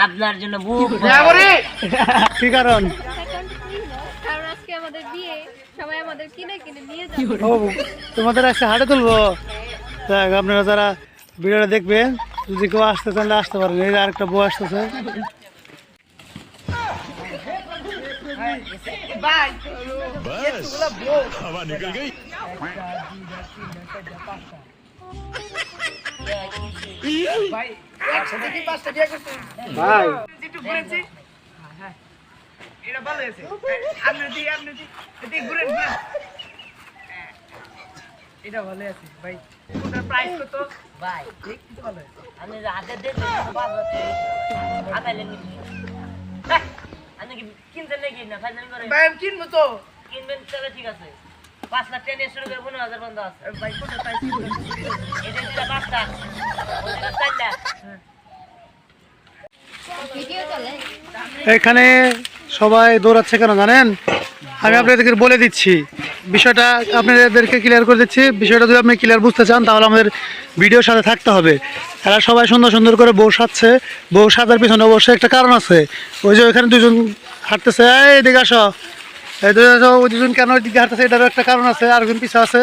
আপনার জন্য বুক কি কারণ? কারণ আজকে আমাদের বিয়ে, সবাই আমাদের কিনে কিনে নিয়ে যাবে। ও তোমাদের আজকে হাটে তুলবো। দেখ আপনারা যারা ভিডিওটা দেখবেন, যদি কেউ আসতে চাইলে আসতে পারেন। এই যে আরেকটা বউ আসতেছে। ভাই এটা ভালো আছে এটা ভালো আছে ভাই। ওটার প্রাইস কত ভাই? একটু ভালো আছে। আমি হাতে দিয়ে আপনি কি কিনছেন নাকি না ফাইনাল করে ভাই আমি কিনবো তো। কিনবেন তবে ঠিক আছে। 5 লাখ টাকা নিয়ে শুরু করে 15,000 বন্ধ আছে। ভাই কোনটা প্রাইস এটা দিলা 5 লাখ, ওইটা 4 লাখ। ভিডিও চলে। এখানে সবাই দৌড়াচ্ছে কেন জানেন? আমি আপনাদেরকে বলে দিচ্ছি বিষয়টা, আপনাদেরকে ক্লিয়ার করে দিচ্ছি। বিষয়টা যদি আপনি ক্লিয়ার বুঝতে চান তাহলে আমাদের ভিডিওর সাথে থাকতে হবে। এরা সবাই সুন্দর সুন্দর করে বউ সাজছে। বউ সাজার পিছনে অবশ্যই একটা কারণ আছে। ওই যে ওইখানে দুজন হাঁটতেছে, এই দিকে আসো, এই ওই দুজন কেন ওই দিকে হাঁটতেছে, এটারও একটা কারণ আছে, আরেকজন পিছু আছে।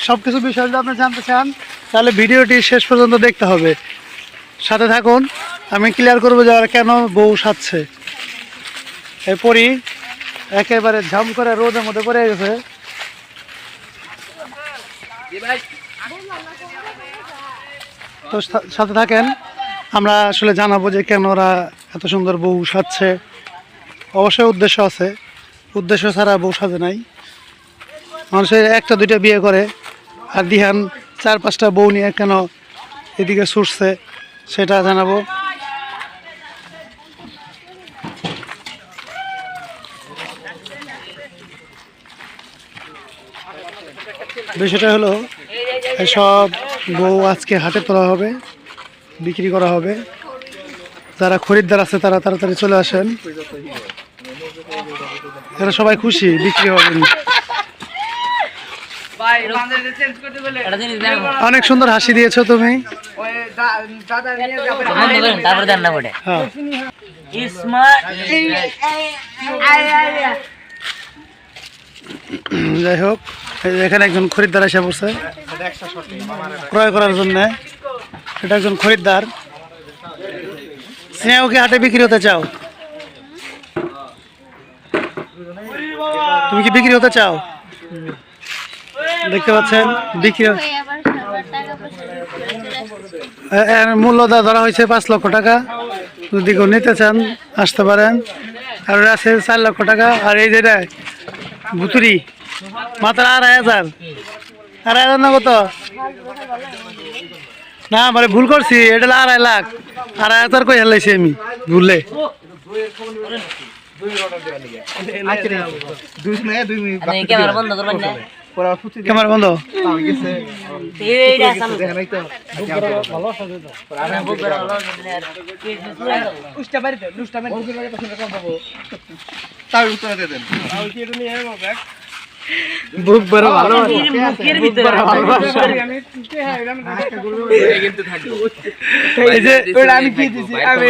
সব কিছু বিষয় যদি আপনি জানতে চান তাহলে ভিডিওটি শেষ পর্যন্ত দেখতে হবে। সাথে থাকুন, আমি ক্লিয়ার করবো যে ওরা কেন বউ সাজছে। এরপরই একেবারে ঝাম করে রোদের মধ্যে পড়ে গেছে। তো সাথে থাকেন, আমরা আসলে জানাবো যে কেন ওরা এত সুন্দর বউ সাজছে। অবশ্যই উদ্দেশ্য আছে, উদ্দেশ্য ছাড়া বউ সাজে নাই। মানুষের একটা দুইটা বিয়ে করে, আর দিহান 4-5টা বউ নিয়ে কেন এদিকে ছুটছে সেটা জানাবো। বিষয়টা হলো সব বউ আজকে হাটে তোলা হবে, বিক্রি করা হবে। যারা খরিদ্দার আছে তারা তাড়াতাড়ি চলে আসেন। এরা সবাই খুশি বিক্রি হবেন। ভাই বান্ধবীদের চেঞ্জ করতে বলে এটা জিনিস দেখো। অনেক সুন্দর হাসি দিয়েছো তুমি। ওই দাদা নিয়ে যাবে। তারপর দেন না বটে হ্যাঁ, স্মার্ট। যাই হোক, এই যে এখানে একজন খরিদ্দার এসে পড়ছে ক্রয় করার জন্য। এটা একজন খরিদ্দার। স্নেহকে হাটে বিক্রি হতে চাও? তুমি কি বিক্রি হতে চাও? দেখতে পাচ্ছেন বিক্রি ওই আবার সবার টাকা পয়সা চলে আসছে। এর মূল্য ধরা হয়েছে 5 লক্ষ টাকা। যদি কেউ নিতে চান আসতে পারেন। আর ওটা আছে 4 লক্ষ টাকা। আর এই যেটা ভুতুরি মাত্র 2,500। 2,500 না কত? না মানে ভুল করছি, এটা 2.5 লাখ। 2,500 কই হেলাইছি আমি ভুললে। ক্যামেরা বন্ধ করবেন না। ক্যামেরা বন্ধ। এইটা চালু বুক করে ভালো উষ্টা বাড়িতে উষ্টা বাড়িতে বুক বড় ভালো। মুখের ভিতরে এই যে আমি কি দিছি আমি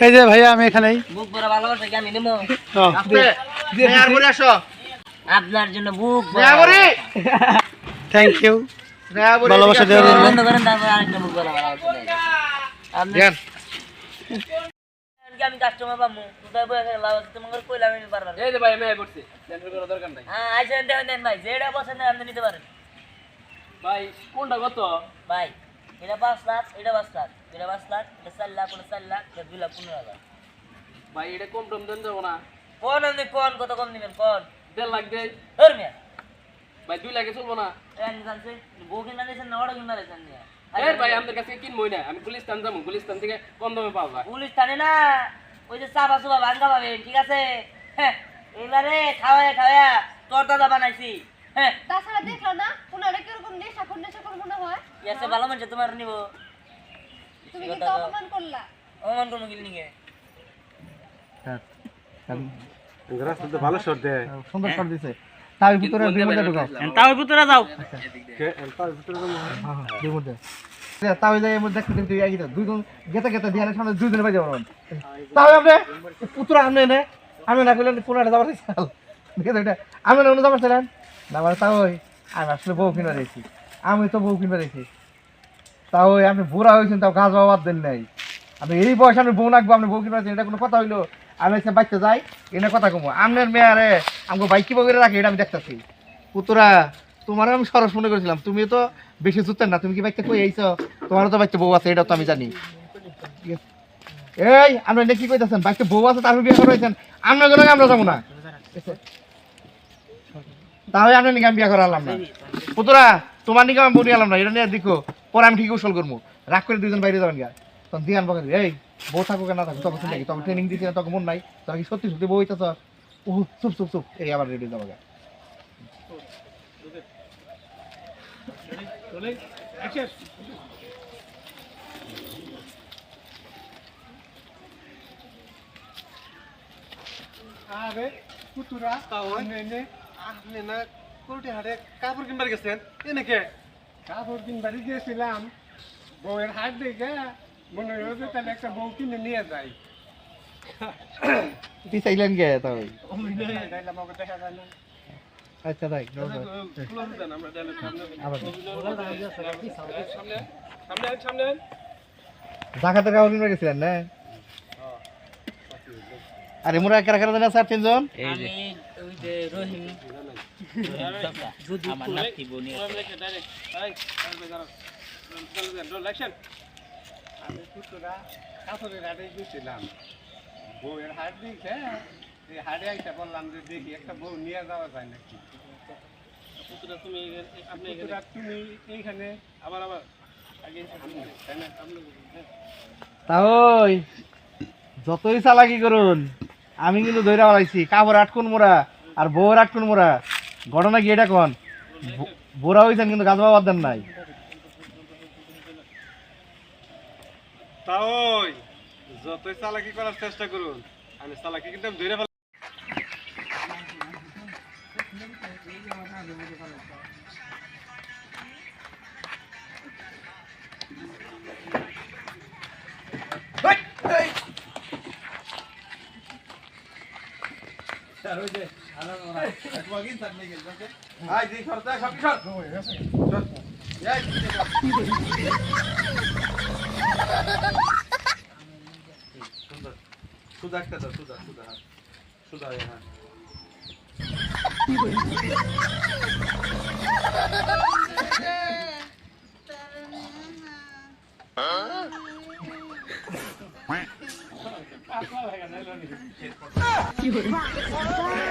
এই যে ভাইয়া আমি এখানেই। বুক বড় ভালোবাসা কি আমি নেবো? আপনার জন্য বুক থ্যাংক ইউ ভালোবাসা দেওয়ার জন্য। বন্ধ করেন, তারপর আরেকটা বুক বড় ভালোবাসা দেন। আমি কাস্টমার পাবো কোথায় বসে লাভ আছে তোমাকে কইলাম আমি পারবার। এই যে ভাই আমি করছি টেনশন করার দরকার নাই। হ্যাঁ আইসেন দেন ভাই, যেটা পছন্দ আপনি নিতে পারেন ভাই কোনটা কত? ভাই। এটা 5 লাখ, এটা 5 লাখ, এটা 5 লাখ, এটা 4 লাখ, এটা 4 লাখ, এটা 2,15,000। ভাই এটা কম টম দেন যাবো না? কোন আপনি কোন কত কম নেবেন কোন? 1.5 লাখ দেই ধর মিয়া ভাই। 2 লাখে চলবো না? আমি জানছি বউ কিনা দিয়েছেন না ওটা কিনা দিয়েছেন না। এই ভাই আমাদের কাছে কিনবই না, আমি গুলিস্তান যাবো, গুলিস্তান থেকে কম দামে পাবো। পুলিশ থানে না, ওই যে চাপা চুপা ভাঙ্গা পাবেন, ঠিক আছে? হ্যাঁ এবারে খাওয়া তোর দাদা বানাইছি। হ্যাঁ তাছাড়া দেখলো না ওনারা কিরকম নেশা মনে হয়। এসে ভালো মানুষ তোমার নিব। তুমি কিন্তু অপমান করলা। অমান কোনো গিল নিগে ভালো শট দেয়, সুন্দর শট দিছে। তার ভিতরে দুই মধ্যে ঢুকাও, তাও ভিতরে যাও। তার ভিতরে দুই মধ্যে তাও যাই এর মধ্যে দেখতে দেখতে আগে দুইজন গেতে গেতে দিয়ানের সামনে দুইজনে বাজে বলুন তাও আপনি পুত্র আপনি এনে আমি না কইলেন পুনাটা যাবার চাল ঠিক আছে এটা আমি না যাবার ছিলেন না মানে তাও আমি আসলে বউ কিনে রেখেছি আমি তো বউ কিনে রেখেছি তাও আপনি বুড়া হয়েছেন তাও গাছ বাবাদ দেন নাই আপনি এই বয়সে আপনি বউ রাখবো আপনি বউ কিনে রেখেছেন এটা কোনো কথা হইলো আমি এসে বাইতে যাই এটা কথা কমো আপনার মেয়ে আরে আমাকে বাইক কিভাবে করে রাখে এটা আমি দেখতেছি পুত্রা তোমার আমি সরস মনে করেছিলাম তুমি তো বেশি জুতেন না তুমি কি বাইকটা কই আইছো তোমারও তো বাইকটা বউ আছে এটা তো আমি জানি ঠিক আছে এই আপনি এটা কি কইতাছেন বাইকটা বউ আছে তারপর বিয়ে করেছেন আমরা গেলে আমরা যাবো না তাহলে আপনি নিকে আমি বিয়ে করালাম না পুত্রা তোমার নিকে আমি বলি আলাম না এটা নিয়ে দেখো পরে আমি ঠিক উসল করবো রাগ করে দুজন বাইরে যাবেন গা তখন দিয়ে আনবো এই বউ থাকুক না থাকুক তখন নাকি তখন ট্রেনিং দিয়েছি তখন মন নাই তখন কি সত্যি সত্যি বউ হইতেছ ও চুপ চুপ চুপ এই আবার রেডি যাবো গা আরে পুতুরা এনে আপনি না কোটি হাটে কাপড় কিনবার গেছেন এনে কে কাপড় কিনবার গিয়েছিলাম বউয়ের হাট দেখে মনে হচ্ছে তাহলে একটা বউ কিনে নিয়ে যাই পিছাইলেন গে তাই দেখা যায় না আচ্ছা তাই জাকাতের কাপড় কিনবার গেছিলেন না আরে মোরা কারা কারা জানা স্যার তিনজন আমি ওই যে রহিম আমার নাতি বনি আমি পুতুরা কাপড়ের হাটে গেছিলাম বউয়ের হাট দেখে এই হাটে আইসা বললাম যে দেখি একটা বউ নিয়ে যাওয়া যায় নাকি পুতুরা তুমি এইখানে আবার আগে তাই না তাই যতই চালাকি করুন আমি কিন্তু ধরে বেড়াইছি কাপড় আটকুন মোরা আর বউয়ের আটকুন মোরা ঘটনা কি এটা কোন বোরা হয়েছেন কিন্তু গাছ বাবার দেন নাই তাই যতই চালাকি করার চেষ্টা করুন আমি চালাকি কিন্তু ধরে সুদা একটা দাও সুদা সুদা সুদা হ্যাঁ